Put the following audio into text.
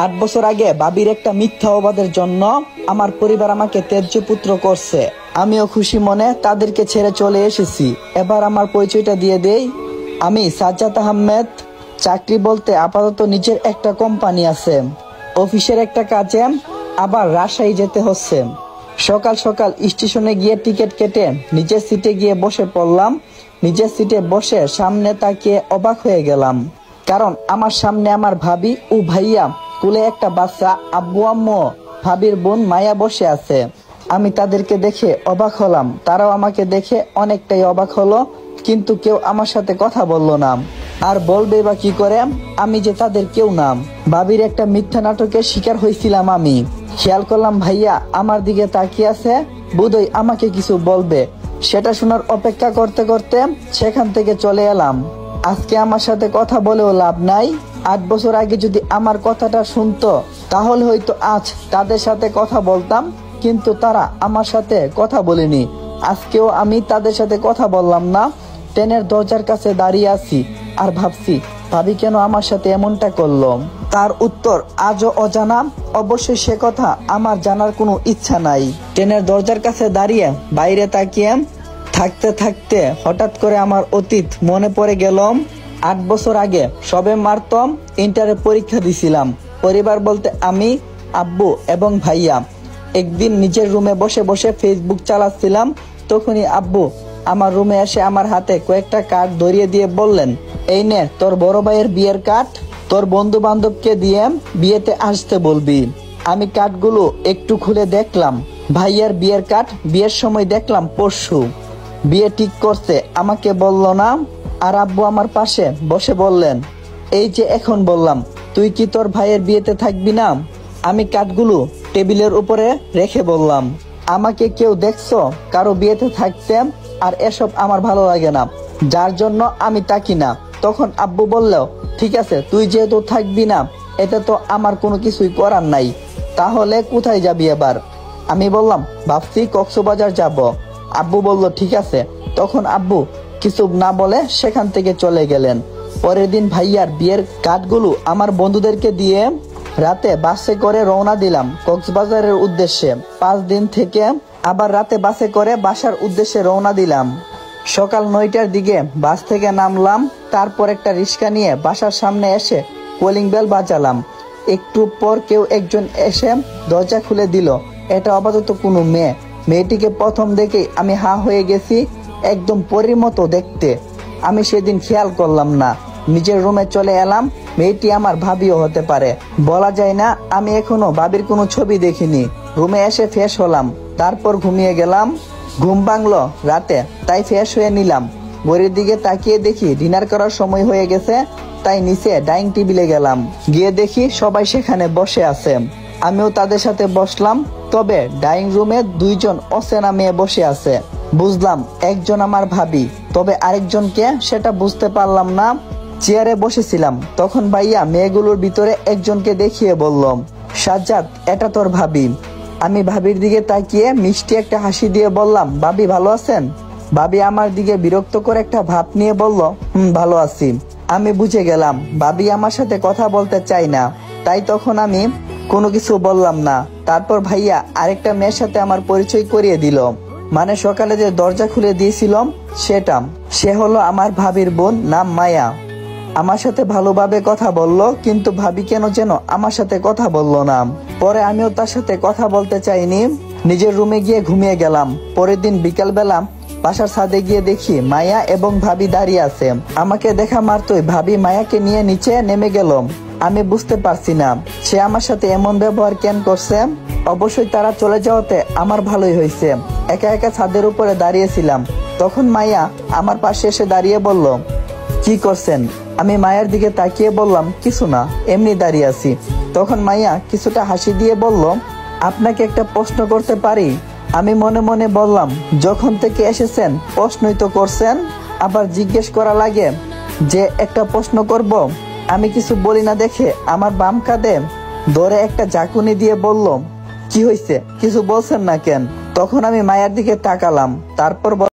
8 বছর আগে ভাবির একটা মিথ্যা অবাদের জন্য আমার পরিবার আমাকে ত্যায্য পুত্র করছে। আমিও খুশি মনে তাদেরকে ছেড়ে চলে এসেছি। এবার আমার পরিচয়টা দিয়ে দেই। আমি সাজ্জাদ আহমেদ। চাকরি বলতে আপাতত নিজের একটা কোম্পানি আছে, অফিসের একটা কাজে আবার রাজশাহী যেতে হচ্ছে। সকাল সকাল স্টেশনে গিয়ে টিকিট কেটে নিজের সিটে গিয়ে বসে পড়লাম। নিজের সিটে বসে সামনে তাকিয়ে অবাক হয়ে গেলাম, কারণ আমার সামনে আমার ভাবি ও ভাইয়া, কোলে একটা বাচ্চা, আব্বু আম্মু, ভাবির বোন মায়া বসে আছে। আমি তাদেরকে দেখে অবাক হলাম, তারাও আমাকে দেখে অনেকটাই অবাক হলো, কিন্তু কেউ আমার সাথে কথা বললো না। আর বলবে বা কি করে, আমি যে তাদের কেউ নাম। ভাবির একটা মিথ্যা নাটকের শিকার হয়েছিলাম আমি। খেয়াল করলাম ভাইয়া আমার দিকে তাকিয়ে আছে, বোধহয় আমাকে কিছু বলবে। সেটা শোনার অপেক্ষা করতে করতে সেখান থেকে চলে এলাম। আজকে আমার সাথে কথা বলেও লাভ নাই। 8 বছর আগে যদি আমার কথাটা শুনতো, তাহলে হয়তো আজ তাদের সাথে কথা বলতাম, কিন্তু তারা আমার সাথে কথা বলেনি। আজকেও আমি তাদের সাথে কথা বললাম না। ট্রেনের দরজার কাছে দাঁড়িয়ে আছি আর ভাবছি, ভাবি কেন আমার সাথে এমনটা করলো। তার উত্তর আজও অজানা। অবশ্যই সে কথা আমার জানার কোনো ইচ্ছা নাই। ট্রেনের দরজার কাছে দাঁড়িয়ে বাইরে তাকিয়ে থাকতে থাকতে হঠাৎ করে আমার অতীত মনে পড়ে গেল। 8 বছর আগে সবে মাত্র ইন্টারে পরীক্ষা দিছিলাম। পরিবার বলতে আমি, আব্বু এবং ভাইয়া। একদিন নিজের রুমে বসে বসে ফেসবুক চালাচ্ছিলাম। তখনই আব্বু আমার রুমে এসে আমার হাতে কয়েকটা কার্ড ধরিয়ে দিয়ে বললেন, এই নে তোর বড় ভাইয়ের বিয়ের কার্ড, তোর বন্ধু বান্ধবকে দিয়ে বিয়েতে আসতে বলবি। আমি কার্ডগুলো একটু খুলে দেখলাম, ভাইয়ার বিয়ের কার্ড। বিয়ের সময় দেখলাম পরশু বিয়ে ঠিক করছে, আমাকে বলল না। আর আব্বু আমার পাশে বসে বললেন, এই যে এখন বললাম, তুই কি তোর ভাইয়ের বিয়েতে থাকবি না? আমি কার্ডগুলো টেবিলের উপরে রেখে বললাম, আমাকে কেউ দেখছো কারো বিয়েতে থাকতে? আর এসব আমার ভালো লাগে না, যার জন্য আমি তাকি না। তখন আব্বু বলল, ঠিক আছে, তুই যেহেতু থাকবি না, এতে তো আমার কোনো কিছুই করার নাই। তাহলে কোথায় যাবি এবার? আমি বললাম, ভাবছি কক্সবাজার যাব। আব্বু বলল, ঠিক আছে। তখন আব্বু কিছু না বলে সেখান থেকে চলে গেলেন। পরের দিন ভাইয়ার বিয়ের কার্ডগুলো আমার বন্ধুদেরকে দিয়ে রাতে বাসে করে রওনা দিলাম কক্সবাজারের উদ্দেশ্যে। 5 দিন থেকে আবার রাতে বাসে করে বাসার উদ্দেশ্যে রওনা দিলাম। সকাল 9টার দিকে বাস থেকে নামলাম। তারপর একটা রিক্সা নিয়ে বাসার সামনে এসে কলিং বেল বাজালাম। একটু পর কেউ একজন এসে দরজা খুলে দিল। এটা আপাতত কোনো মেয়ে। মেয়েটিকে প্রথম দেখেই আমি হা হয়ে গেছি, একদম পরীর মতো দেখতে। আমি সেদিন খেয়াল করলাম না, নিজের রুমে চলে এলাম। মেয়েটি আমার ভাবিও হতে পারে, বলা যায় না। আমি এখনো ভাবির কোনো ছবি দেখিনি। রুমে এসে ফ্রেশ হলাম, তারপর ঘুমিয়ে গেলাম। ঘুম ভাঙলো রাতে, তাই ফ্রেশ হয়ে নিলাম। ঘড়ির দিকে তাকিয়ে দেখি ডিনার করার সময় হয়ে গেছে, তাই নিচে ডাইনিং টেবিলে গেলাম। গিয়ে দেখি সবাই সেখানে বসে আছে। আমিও তাদের সাথে বসলাম। তবে ডাইনিং রুমে 2 জন অচেনা মেয়ে বসে আছে। বুঝলাম একজন আমার ভাবি, তবে আরেকজনকে সেটা বুঝতে পারলাম না। চেয়ারে বসেছিলাম, তখন ভাইয়া মেয়েগুলোর ভিতরে একজনকে দেখিয়ে বলল, সাজ্জাদ, এটা তোর ভাবি। আমি ভাবির দিকে তাকিয়ে মিষ্টি একটা হাসি দিয়ে বললাম, ভাবি ভালো আছেন? ভাবি আমার দিকে বিরক্ত করে একটা ভাব নিয়ে বলল, ভালো আছি। আমি বুঝে গেলাম ভাবি আমার সাথে কথা বলতে চাই না, তাই তখন আমি কোনো কিছু বললাম না। তারপর ভাইয়া আরেকটা মেয়ের সাথে আমার পরিচয় করিয়ে দিল। মানে সকালে যে দরজা খুলে দিয়েছিলাম সেটা। সে হলো আমার ভাবির বোন, নাম মায়া। আমার সাথে ভালোভাবে কথা বলল, কিন্তু ভাবি কেন যেন আমার সাথে কথা বলল না। পরে আমিও তার সাথে কথা বলতে চাইনি, নিজের রুমে গিয়ে ঘুমিয়ে গেলাম। পরের দিন বিকালবেলা বাসার ছাদে গিয়ে দেখি মায়া এবং ভাবি দাঁড়িয়ে আছে। আমাকে দেখা মাত্রই ভাবি মায়াকে নিয়ে নিচে নেমে গেল। আমি বুঝতে পারছি না সে আমার সাথে এমন ব্যবহার কেন করছে। অবশ্যই তারা চলে যাওয়াতে আমার ভালোই হয়েছে। একা একা ছাদের উপরে দাঁড়িয়েছিলাম, তখন মায়া আমার পাশে এসে দাঁড়িয়ে বলল, কি করছেন? আমি মায়ের দিকে তাকিয়ে বললাম, কিছু না, এমনি দাঁড়িয়ে আছি। তখন মাইয়া কিছুটা হাসি দিয়ে বলল, আপনাকে একটা প্রশ্ন করতে পারি? আমি মনে মনে বললাম, যখন থেকে এসেছেন প্রশ্নই তো করছেন, আবার জিজ্ঞেস করা লাগে যে একটা প্রশ্ন করব? আমি কিছু বলি না দেখে আমার বাম কাঁধে ধরে একটা ঝাঁকুনি দিয়ে বলল, কি হয়েছে, কিছু বলছেন না কেন? তখন আমি মায়ের দিকে তাকালাম, তারপর